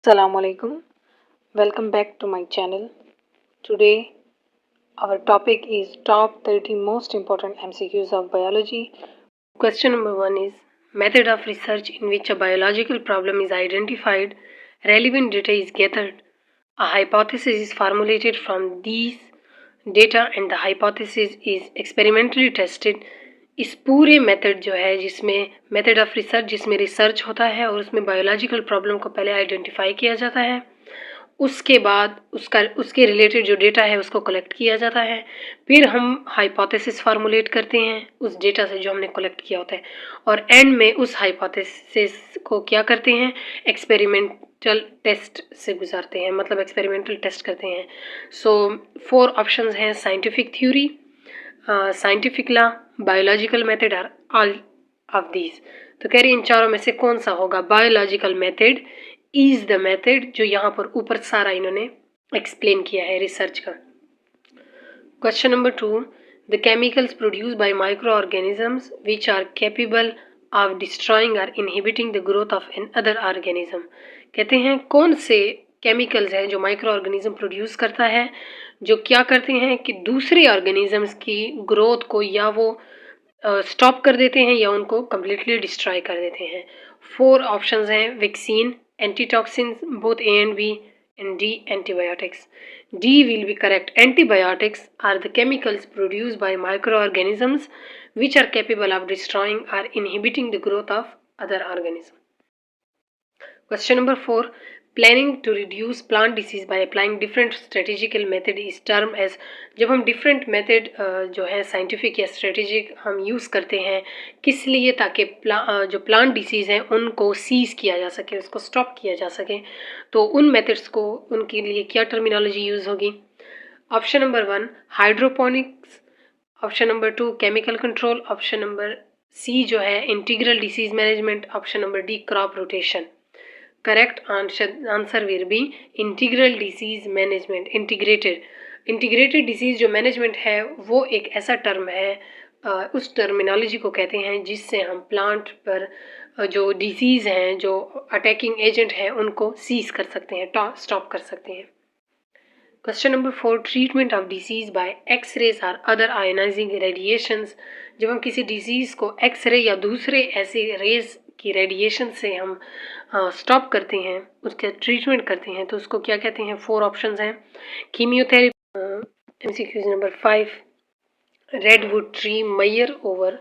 Assalamu alaikum. Welcome back to my channel. Today our topic is top 30 most important MCQs of biology. Question number 1 is method of research in which a biological problem is identified, relevant data is gathered, a hypothesis is formulated from these data and the hypothesis is experimentally tested. इस पूरे method जो है जिसमें method of research जिसमें research होता है और उसमें बायोलॉजिकल प्रॉब्लम को पहले आइडेंटिफाई किया जाता है, उसके बाद उसके रिलेटेड जो डेटा है उसको कलेक्ट किया जाता है, फिर हम हाइपोथेसिस फार्मुलेट करते हैं उस डेटा से जो हमने कलेक्ट किया होता है और एंड में उस हाइपोथेसिस को क्या करते हैं, एक्सपेरिमेंटल टेस्ट से गुजारते हैं, मतलब एक्सपेरिमेंटल टेस्ट करते हैं. सो 4 ऑप्शंस हैं: scientific theory, scientific law, biological method और ऑल ऑफ दीज. तो कह रही इन चारों में से कौन सा होगा? Biological method is the method, जो यहाँ पर ऊपर सारा इन्होंने एक्सप्लेन किया है रिसर्च का. Question number 2, the chemicals produce by micro organisms which are capable of destroying और inhibiting the growth of an other organism. कहते हैं कौन से केमिकल्स हैं जो माइक्रो ऑर्गेनिज्म प्रोड्यूस करता है, जो क्या करते हैं कि दूसरे ऑर्गेनिजम्स की ग्रोथ को या वो स्टॉप कर देते हैं या उनको कम्प्लीटली डिस्ट्रॉय कर देते हैं. 4 ऑप्शंस हैं: vaccine, antitoxins, both A and B, and D, antibiotics. D will be correct. Antibiotics are the chemicals produced by microorganisms which are capable of destroying or inhibiting the growth of other organisms. Question number 4, planning to reduce plant disease by applying different strategical method is termed as. जब हम different method जो है scientific या strategic हम use करते हैं किस लिए, ताकि जो plant disease हैं उनको seize किया जा सके, उसको stop किया जा सके, तो उन methods को उनके लिए क्या terminology use होगी? Option number 1 hydroponics, option number 2 chemical control, option number C जो है integral disease management, option number D crop rotation. Correct answer will be integral disease management. Integrated disease जो मैनेजमेंट है वो एक ऐसा टर्म है, उस टर्मिनोलॉजी को कहते हैं जिससे हम प्लांट पर जो डिसीज़ हैं, जो अटैकिंग एजेंट हैं, उनको सीज कर सकते हैं, स्टॉप कर सकते हैं. Question number 4, treatment of disease by X-rays और अदर आयोनाइजिंग रेडिएशंस. जब हम किसी डिजीज़ को एक्सरे या दूसरे ऐसे रेज की रेडिएशन से हम स्टॉप करते हैं, उसका ट्रीटमेंट करते हैं, तो उसको क्या कहते हैं? 4 ऑप्शंस हैं: chemotherapy. MCQ number 5, redwood tree मयर ओवर.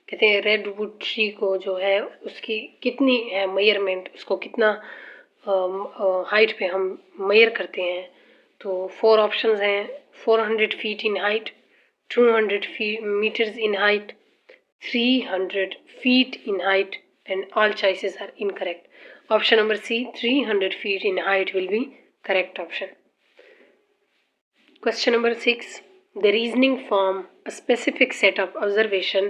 कहते हैं रेडवुड ट्री को जो है उसकी कितनी है मेजरमेंट, उसको कितना हाइट पे हम मेजर करते हैं. तो 4 ऑप्शंस हैं: 400 feet in height, 200 metres in height, 300 feet in height, and all choices are incorrect. Option number C, 300 feet in height will be correct option. Question number 6, the reasoning form a specific set of observation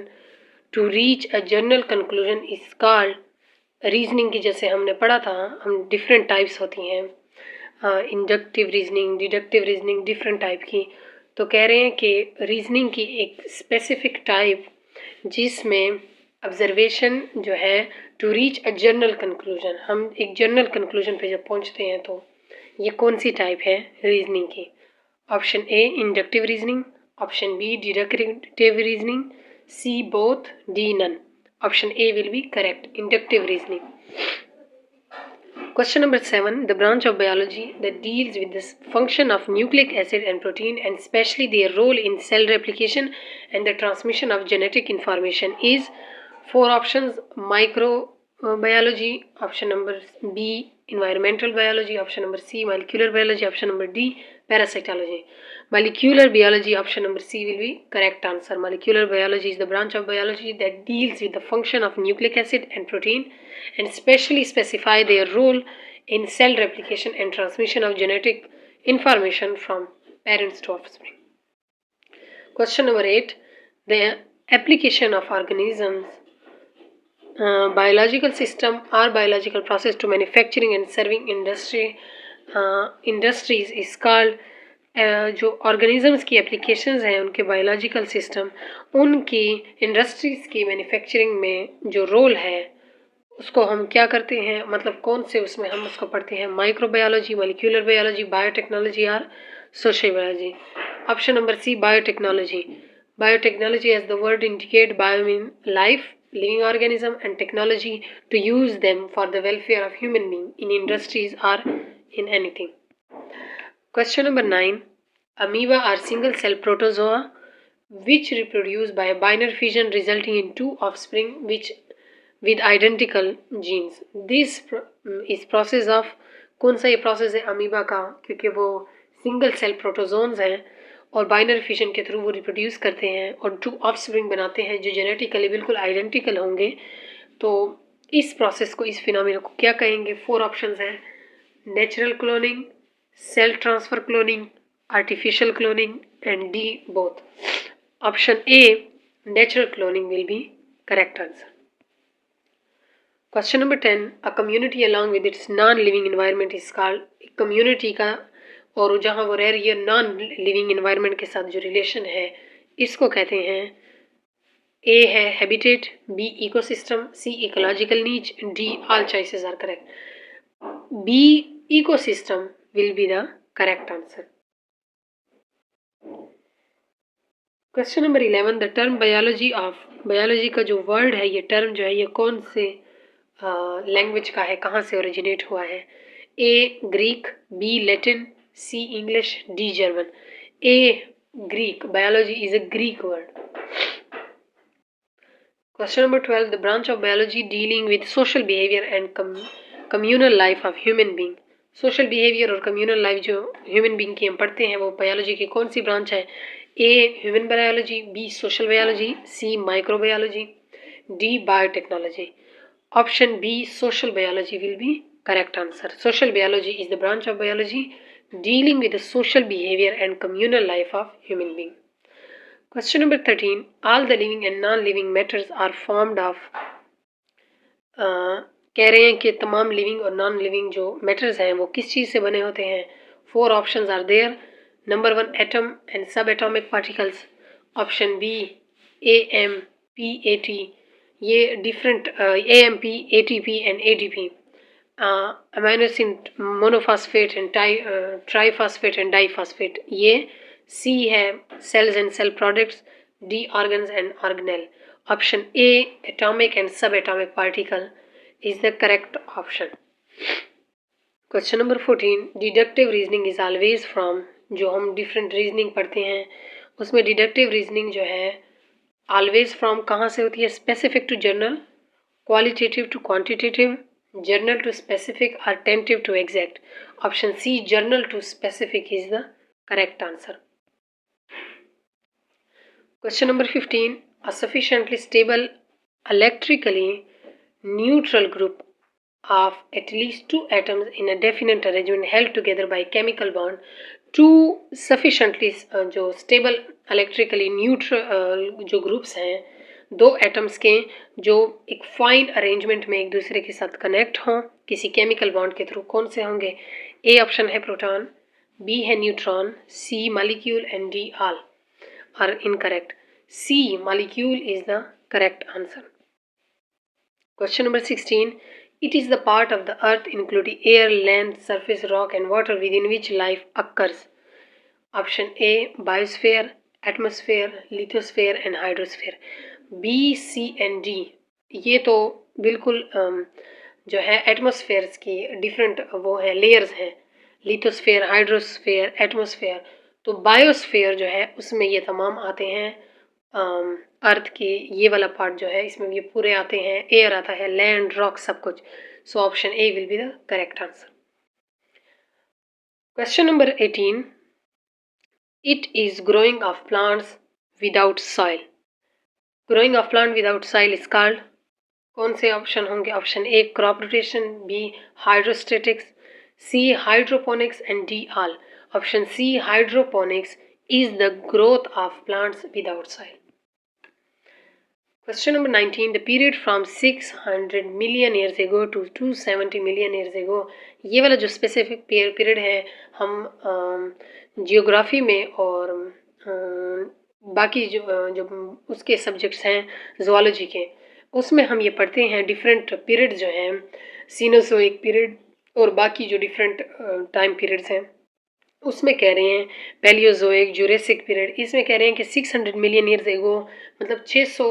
to reach a general conclusion is called. Reasoning की जैसे हमने पढ़ा था, हम different types होती हैं, inductive reasoning, deductive reasoning, different type की. तो कह रहे हैं कि रीजनिंग की एक स्पेसिफिक टाइप जिसमें ऑब्जर्वेशन जो है to reach a general conclusion, हम एक जनरल कंक्लूजन पे जब पहुंचते हैं, तो ये कौन सी टाइप है रीजनिंग की? Option A inductive reasoning, option B deductive reasoning, C both, D none. Option A will be correct, inductive reasoning. Question number 7, the branch of biology that deals with the function of nucleic acid and protein and especially their role in cell replication and the transmission of genetic information is. 4 options: microbiology, option number B environmental biology, option number C molecular biology, option number D parasitology. Molecular biology, option number C will be correct answer. Molecular biology is the branch of biology that deals with the function of nucleic acid and protein and specially specify their role in cell replication and transmission of genetic information from parents to offspring. Question number 8, the application of organisms, biological system or biological process to manufacturing and serving industries is called. जो organisms की applications हैं उनके biological system, उनकी industries की manufacturing में जो role है उसको हम क्या करते हैं, मतलब कौन से उसमें हम उसको पढ़ते हैं, माइक्रोबायोलॉजी, मॉलिक्यूलर बायोलॉजी, बायोटेक्नोलॉजी और social biology. Option number C, biotechnology. Biotechnology, as the word indicate, bio mean life, living organism, and technology to use them for the welfare of human being in industries or in anything. Question number 9. Amoeba are single cell protozoa which reproduce by binary fission resulting in two offspring which with identical genes. This is process of, कौन सा ये process है amoeba का, क्योंकि वो single cell protozoans हैं और binary fission के थ्रू वो रिप्रोड्यूस करते हैं और टू ऑफस्प्रिंग बनाते हैं जो जेनेटिकली बिल्कुल आइडेंटिकल होंगे। तो इस प्रोसेस को, इस फिनोमिना को क्या कहेंगे? 4 ऑप्शंस हैं, natural cloning, cell transfer cloning, artificial cloning and D both. Option A, natural cloning will be correct answer. Question number 10. A community along with its non living environment is called, community का और जहाँ वो रह रही है non living environment के साथ जो रिलेशन है इसको कहते हैं, ए है habitat, B ecosystem, C ecological niche, D all choices are correct. B ecosystem will be the correct answer. Question number 11. The term biology of, biology का जो वर्ड है, ये टर्म जो है ये कौन से लैंग्वेज का है, कहाँ से ओरिजिनेट हुआ है? A Greek, B Latin, C English, D German. A Greek, biology is a Greek word. Question number 12. The branch of biology dealing with social behaviour and communal life of human being. Social behaviour और communal life जो human being की हम पढ़ते हैं वो biology की कौन सी ब्रांच है? A human biology, B social biology, C microbiology, D biotechnology. Option B, social biology will be correct answer. Social biology is the branch of biology dealing with the social behavior and communal life of human being. Question number 13. All the living and non-living matters are formed of, कह रहे हैं कि तमाम living और non living जो matters हैं वो किस चीज़ से बने होते हैं? 4 options are there. Number 1, atom and sub atomic particles. Option B, AMP, AT, ये डिफरेंट AMP, ATP एंड ADP, amino acid monophosphate and triphosphate and diphosphate. ये सी है cells and cell products, D organs and organelle. Option A, atomic and sub atomic particle is the correct option. Question number 14. Deductive reasoning is always from, जो हम different reasoning पढ़ते हैं उसमें deductive reasoning जो है always from कहाँ से होती है? Specific to general, qualitative to quantitative, general to specific और tentative to exact. Option C, general to specific is the correct answer. Question number 15. A sufficiently stable electrically neutral group of at least 2 atoms in a definite arrangement held together by chemical bond, to sufficiently जो stable electrically neutral जो groups हैं, 2 atoms के जो एक fine arrangement में एक दूसरे के साथ कनेक्ट हों किसी केमिकल बॉन्ड के थ्रू, कौन से होंगे? ए ऑप्शन है प्रोटॉन, बी है neutron, C molecule and D all are incorrect. C molecule is the correct answer. Question number 16. It is the part of the earth including air, land, surface, rock and water within which life occurs. Option A, biosphere, atmosphere, lithosphere and hydrosphere. B, C and D ये तो बिल्कुल जो है एटमॉस्फेयर्स की different वो है layers हैं, lithosphere, hydrosphere, atmosphere. तो बायोस्फेयर जो है उसमें ये तमाम आते हैं, अर्थ के ये वाला पार्ट जो है इसमें ये पूरे आते हैं, एयर आता है, लैंड, रॉक, सब कुछ। So option A will be the correct answer. Question number 18. It is growing of plants without soil. Growing of plant without soil is called, कौन से ऑप्शन होंगे? Option A crop rotation, B hydrostatics, C hydroponics and D all. Option C hydroponics is the growth of plants without soil. Question number 19. The period from 600 million years ago to 270 million years ago, ये वाला जो specific period है हम geography में और बाकी जो उसके सब्जेक्ट्स हैं ज़ुआलॉजी के, उसमें हम ये पढ़ते हैं डिफरेंट पीरियड जो हैं, सीनोजोइक पीरियड और बाकी जो डिफरेंट टाइम पीरियड्स हैं। उसमें कह रहे हैं पैलियोजोइक, जुरेसिक पीरियड, इसमें कह रहे हैं कि 600 मिलियन ईयर्स एगो, मतलब 600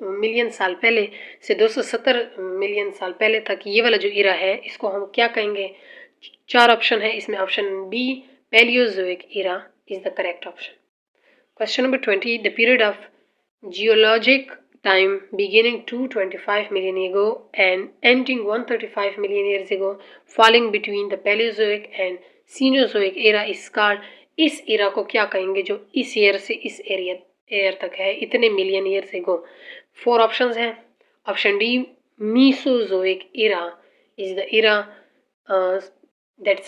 मिलियन साल पहले से 270 मिलियन साल पहले तक ये वाला जो इरा है इसको हम क्या कहेंगे। 4 ऑप्शन है इसमें, option B Paleozoic era is the correct option. Question number 20, the period of geologic time beginning 225 million ago and ending 135 million years ago, falling between the Paleozoic and Cenozoic era is called। इस era को क्या कहेंगे जो इस year से इस air तक है, इतने मिलियन ईयर्स एगो। 4 ऑप्शंस हैं। Option D Mesozoic era is the era that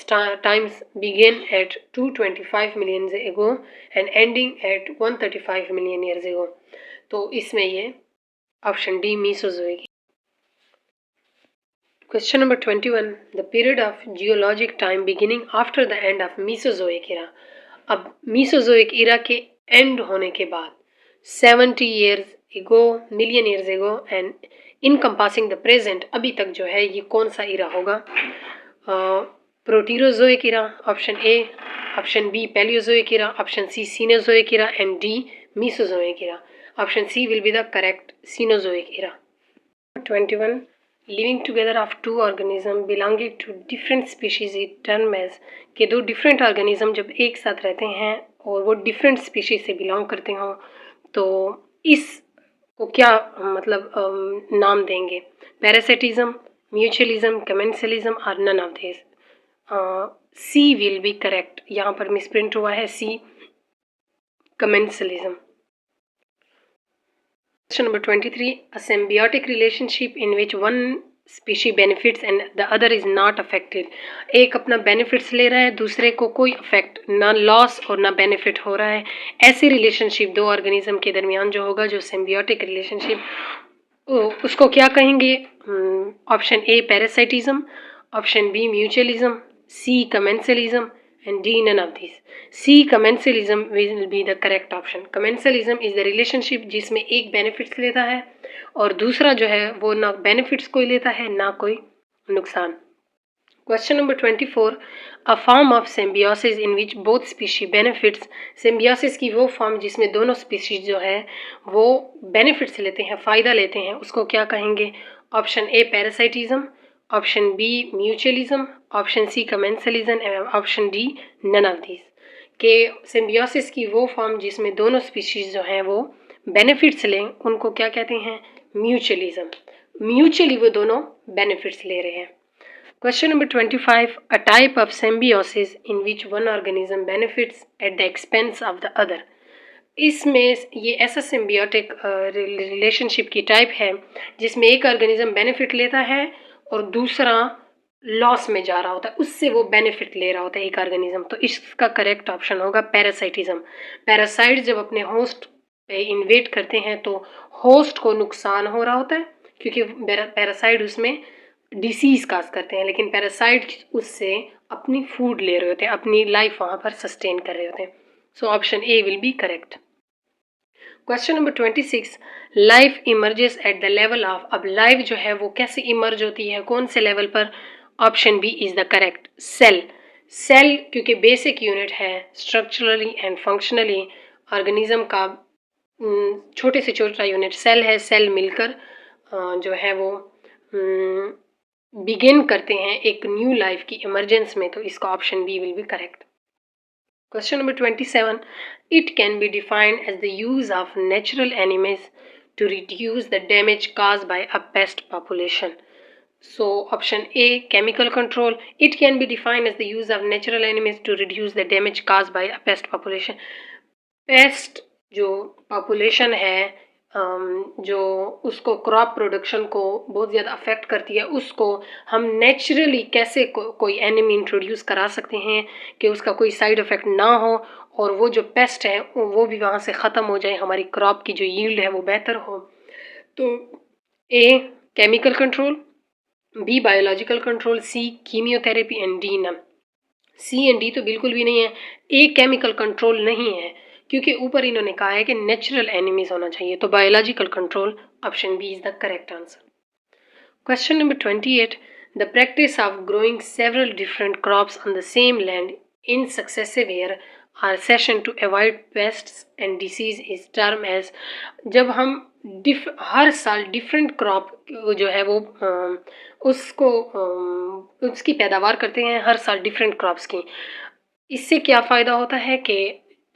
times begin at 225 million ago and ending at 135 million years ago। तो इसमें ये option D Mesozoic. Question number 21, the period of geologic time beginning after the end of Mesozoic era. अब Mesozoic इरा के and होने के बाद 70 years ago, million years ago and encompassing the present, अभी तक जो है ये कौन सा इरा होगा। Proterozoic era, option A, option B Paleozoic era, option C Cenozoic era and D Mesozoic era. Option C will be the correct, Cenozoic era. 21, living together of two organism belonging to different species is term as, के दो different organism जब एक साथ रहते हैं और वो different species से बिलोंग करते हों तो इस को क्या मतलब नाम देंगे। पैरासिटिज्म, म्यूचुअलिज्म, कमेंसलिज्म और none of this. C will be correct, यहाँ पर मिसप्रिंट हुआ है C, commensalism. Question number 23, a symbiotic relationship in which one species benefits and the other is not affected। एक अपना बेनिफिट्स ले रहा है, दूसरे को कोई अफेक्ट, ना लॉस और ना बेनिफिट हो रहा है। ऐसी रिलेशनशिप दो ऑर्गेनिज्म के दरमियान जो होगा, जो सिम्बियोटिक रिलेशनशिप, उसको क्या कहेंगे। Option A parasitism, option B mutualism, C commensalism and D none of these। C commensalism will be the correct option। commensalism is the relationship जिसमें एक benefits लेता है और दूसरा जो है वो ना benefits कोई लेता है ना कोई नुकसान। Question number 24, a form of symbiosis in which both species benefits। symbiosis की वो फॉर्म जिसमें दोनों species जो है वो benefits लेते हैं, फ़ायदा लेते हैं, उसको क्या कहेंगे। Option A parasitism, option B mutualism, option C commensalism, option D none of this. के सिम्बियोसिस की वो फॉर्म जिसमें दोनों स्पीशीज जो हैं वो बेनिफिट्स लें उनको क्या कहते हैं, म्यूचुअलिज्म। म्यूचुअली वो दोनों बेनिफिट्स ले रहे हैं। Question number 25, a type of symbiosis in which one organism benefits at the expense of the other. इसमें ये ऐसा सिम्बियोटिक रिलेशनशिप की टाइप है जिसमें एक ऑर्गेनिज्म बेनिफिट लेता है और दूसरा लॉस में जा रहा होता है, उससे वो बेनिफिट ले रहा होता है एक ऑर्गेनिज्म। तो इसका करेक्ट ऑप्शन होगा पैरासाइटिज्म। पैरासाइट जब अपने होस्ट पे इन्वेट करते हैं तो होस्ट को नुकसान हो रहा होता है क्योंकि पैरासाइट उसमें डिसीज काज करते हैं, लेकिन पैरासाइट उससे अपनी फूड ले रहे होते हैं, अपनी लाइफ वहाँ पर सस्टेन कर रहे होते हैं। सो option A will be correct. Question number 26, life emerges at the level of. अब लाइफ जो है वो कैसे इमर्ज होती है, कौन से लेवल पर। Option B is the correct, cell. Cell क्योंकि बेसिक यूनिट है, स्ट्रक्चरली एंड फंक्शनली ऑर्गेनिज्म का छोटे से छोटा यूनिट सेल है। सेल मिलकर जो है वो बिगिन करते हैं एक न्यू लाइफ की इमरजेंस में, तो इसका option B will be correct. Question number 27, it can be defined as the use of natural enemies to reduce the damage caused by a pest population। So option A chemical control, it can be defined as the use of natural enemies to reduce the damage caused by a pest population। Paste जो population है जो उसको crop production को बहुत ज़्यादा affect करती है, उसको हम नेचुरली कैसे कोई एनिमी इंट्रोड्यूस करा सकते हैं कि उसका कोई साइड इफ़ेक्ट ना हो और वो जो पेस्ट है वो भी वहाँ से ख़त्म हो जाए, हमारी क्रॉप की जो यील्ड है वो बेहतर हो। तो A chemical control, B biological control, C chemotherapy and D none. C and D तो बिल्कुल भी नहीं है। ए केमिकल कंट्रोल नहीं है क्योंकि ऊपर इन्होंने कहा है कि नेचुरल एनिमीज होना चाहिए, तो biological control option B is the correct answer. Question number 28. The practice of growing several different crops on the same land in successive year or session to avoid pests and disease is termed as। जब हम हर साल different crop जो है वो उसको उसकी पैदावार करते हैं हर साल डिफरेंट क्रॉप्स की, इससे क्या फ़ायदा होता है कि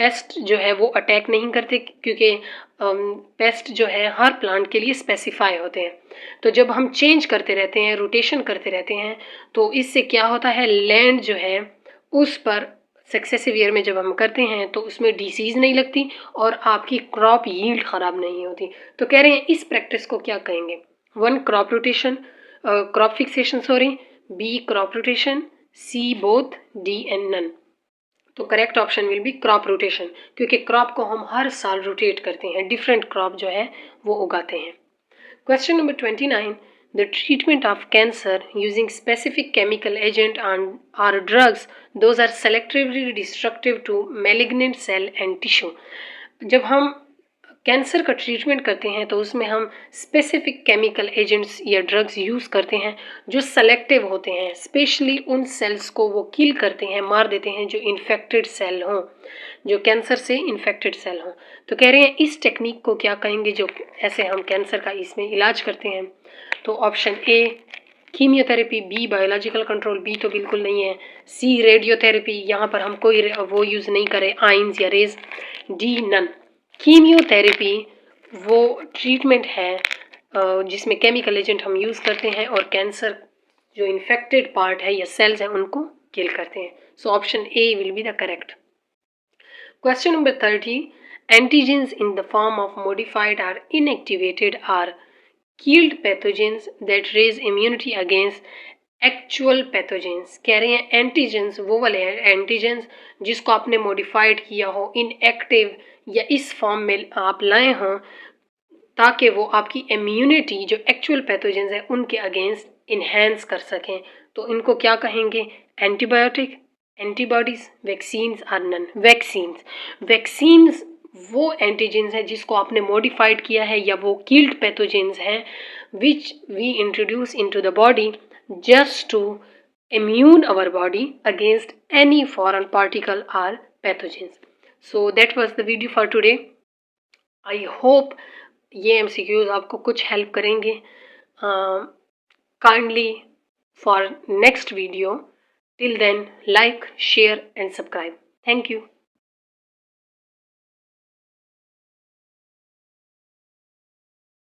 पेस्ट जो है वो अटैक नहीं करते, क्योंकि पेस्ट जो है हर प्लांट के लिए स्पेसिफाई होते हैं। तो जब हम चेंज करते रहते हैं, रोटेशन करते रहते हैं, तो इससे क्या होता है, लैंड जो है उस पर सक्सेसिव ईयर में जब हम करते हैं तो उसमें डिसीज़ नहीं लगती और आपकी क्रॉप यील्ड ख़राब नहीं होती। तो कह रहे हैं इस प्रैक्टिस को क्या कहेंगे? 1 crop rotation, crop fixation sorry, B crop rotation, C both, D and none. तो correct option will be crop rotation, क्योंकि क्रॉप को हम हर साल रोटेट करते हैं, डिफरेंट क्रॉप जो है वो उगाते हैं। Question number 29. The treatment of cancer using specific chemical agent or drugs, those are selectively destructive to malignant cell and tissue। जब हम कैंसर का ट्रीटमेंट करते हैं तो उसमें हम स्पेसिफिक केमिकल एजेंट्स या ड्रग्स यूज़ करते हैं जो सेलेक्टिव होते हैं, स्पेशली उन सेल्स को वो किल करते हैं, मार देते हैं जो इन्फेक्टेड सेल हों, जो कैंसर से इन्फेक्टेड सेल हों। तो कह रहे हैं इस टेक्निक को क्या कहेंगे जो ऐसे हम कैंसर का इसमें इलाज करते हैं? तो option A chemotherapy, B biological control, B तो बिल्कुल नहीं है, सी रेडियोथेरेपी, यहाँ पर हम कोई वो यूज़ नहीं करें आइंस या रेज, डी नन। कीमियोथेरेपी वो ट्रीटमेंट है जिसमें केमिकल एजेंट हम यूज़ करते हैं और कैंसर जो इन्फेक्टेड पार्ट है या सेल्स हैं उनको किल करते हैं। सो option A will be the correct. Question number 30. Antigens in the form of modified or inactivated are killed pathogens that raise immunity against actual pathogens. कह रहे हैं एंटीजेंस वो वाले हैं एंटीजेंस जिसको आपने मॉडिफाइड किया हो, इनएक्टिव या इस फॉर्म में आप लाए हों ताकि वो आपकी इम्यूनिटी जो एक्चुअल पैथोजेंस है उनके अगेंस्ट इन्हेंस कर सकें। तो इनको क्या कहेंगे? एंटीबायोटिक, एंटीबॉडीज, वैक्सीन्स और नन। वैक्सीन्स वो एंटीजेंस हैं जिसको आपने मॉडिफाइड किया है या वो किल्ड पैथोजेंस हैं which we introduce into the body just to immune our body against any foreign particle or pathogens. So that was the video for today. I hope ये MCQs आपको कुछ हेल्प करेंगे। Kindly for next video. Till then, like, share and subscribe. Thank you.